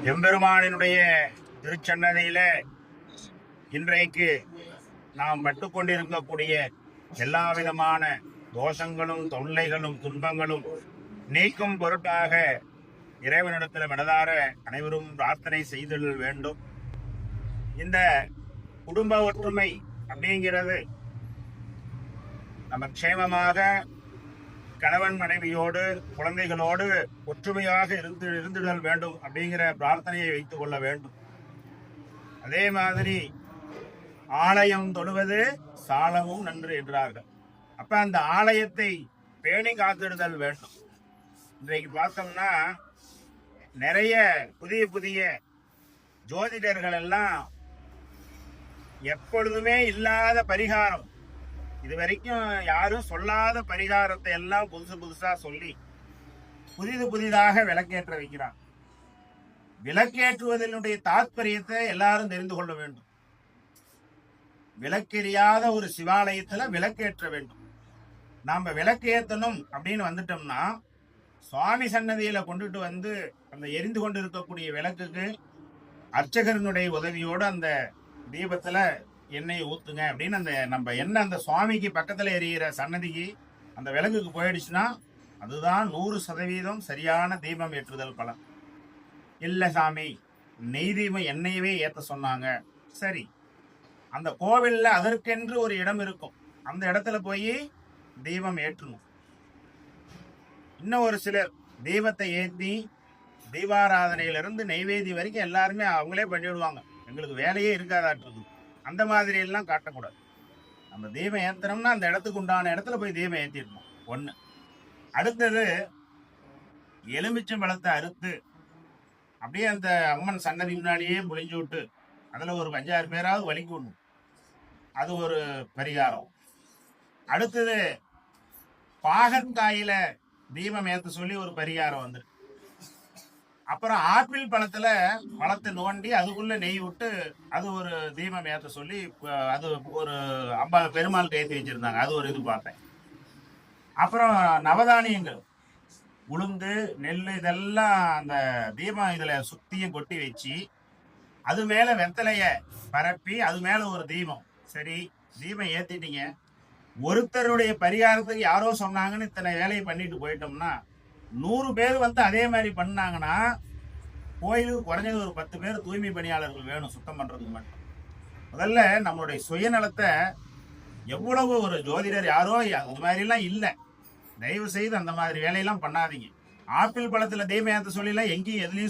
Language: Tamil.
எம்பெருமானினுடைய திருச்சன்னதியில இன்றைக்கு நாம் பட்டுக்கொண்டிருக்கக்கூடிய எல்லா விதமான தோஷங்களும் தொல்லைகளும் துன்பங்களும் நீக்கும் பொருட்டாக இறைவனிடத்தில் மனதார அனைவரும் பிரார்த்தனை செய்தல் வேண்டும். இந்த குடும்ப ஒற்றுமை அப்படிங்கிறது நம்ம க்ஷேமமாக கணவன் மனைவியோடு குழந்தைகளோடு ஒற்றுமையாக இருந்துடல் வேண்டும் அப்படிங்கிற பிரார்த்தனையை வைத்துக் கொள்ள வேண்டும். அதே மாதிரி ஆலயம் தொழுவது சாலமும் நன்று என்றார்கள். அப்ப அந்த ஆலயத்தை பேணி காத்திடுதல் வேண்டும். இன்றைக்கு பார்த்தோம்னா நிறைய புதிய புதிய ஜோதிடர்கள் எல்லாம் எப்பொழுதுமே இல்லாத பரிகாரம், இது வரைக்கும் யாரும் சொல்லாத பரிகாரத்தை எல்லாம் புதுசா சொல்லி புதிதாக விளக்கேற்ற வைக்கிறார். விளக்கேற்றுவதனுடைய தாற்பயத்தை எல்லாரும் தெரிந்து கொள்ள வேண்டும். விளக்கெரியாத ஒரு சிவாலயத்துல விளக்கேற்ற வேண்டும். நாம விளக்கேற்றணும் அப்படின்னு வந்துட்டோம்னா சுவாமி சன்னதியில கொண்டுட்டு வந்து அந்த எரிந்து கொண்டு இருக்கக்கூடிய விளக்குக்கு அர்ச்சகரனுடைய உதவியோடு அந்த தீபத்துல எண்ணெயை ஊத்துங்க அப்படின்னு அந்த நம்ம எண்ணெய் அந்த சுவாமிக்கு பக்கத்துல எரியிற சன்னதிக்கு அந்த விளக்குக்கு போயிடுச்சுன்னா அதுதான் 100% சரியான தீபம் ஏற்றுதல் பலன். இல்ல சாமி, நெய் தீபம் எண்ணெயவே ஏற்ற சொன்னாங்க. சரி, அந்த கோவில்ல அதற்கென்று ஒரு இடம் இருக்கும், அந்த இடத்துல போய் தீபம் ஏற்றணும். இன்னும் ஒரு சிலர் தீபத்தை ஏற்றி தீபாராதனையிலிருந்து நெய்வேதி வரைக்கும் எல்லாருமே அவங்களே பண்ணிவிடுவாங்க, எங்களுக்கு வேலையே இருக்காதாட்டு. அந்த மாதிரி எல்லாம் காட்டக்கூடாது. நம்ம தீபம் ஏற்றுறோம்னா அந்த இடத்துக்கு உண்டான இடத்துல போய் தீபம் ஏற்றிடணும். ஒன்று. அடுத்தது, எலுமிச்சம் பழத்தை அறுத்து அப்படியே அந்த அம்மன் சன்னதி முன்னாடியே புளிஞ்சு விட்டு அதில் ஒரு 5-6 பேராவது வலிக்கு விடணும். அது ஒரு பரிகாரம். அடுத்தது, பாகற்காயில தீபம் ஏற்ற சொல்லி ஒரு பரிகாரம் வந்து. அப்புறம் ஆப்பிள் பழத்தை நோண்டி அதுக்குள்ள நெய் விட்டு அது ஒரு தீபம் ஏற்ற சொல்லி அது ஒரு பெருமாள் ஏற்றி வச்சிருந்தாங்க. அது ஒரு இது பார்த்தேன். அப்புறம் நவதானியங்கள், உளுந்து, நெல், இதெல்லாம் அந்த தீபம் இதுல சுத்தியும் கொட்டி வச்சு அது மேல வெத்தலைய பரப்பி அது மேல ஒரு தீபம். சரி, தீபம் ஏத்திட்டீங்க. ஒருத்தருடைய பரிகாரத்துக்கு யாரோ சொன்னாங்கன்னு இத்தனை வேலையை பண்ணிட்டு போயிட்டோம்னா 100 பேர் வந்து அதே மாதிரி பண்ணாங்கன்னா கோயிலுக்கு குறைஞ்சது ஒரு 10 பேர் தூய்மை பணியாளர்கள் வேணும் சுத்தம் பண்றதுக்கு மட்டும். முதல்ல நம்மளுடைய சுயநலத்தை, எவ்வளவு ஒரு ஜோதிடர் யாரோ அது மாதிரிலாம் இல்லை, தயவு செய்து அந்த மாதிரி வேலையெல்லாம் பண்ணாதீங்க. ஆப்பிள் பழத்துல தீபம் ஏற்ற சொல்லிலாம் எங்கேயும் எதுலையும்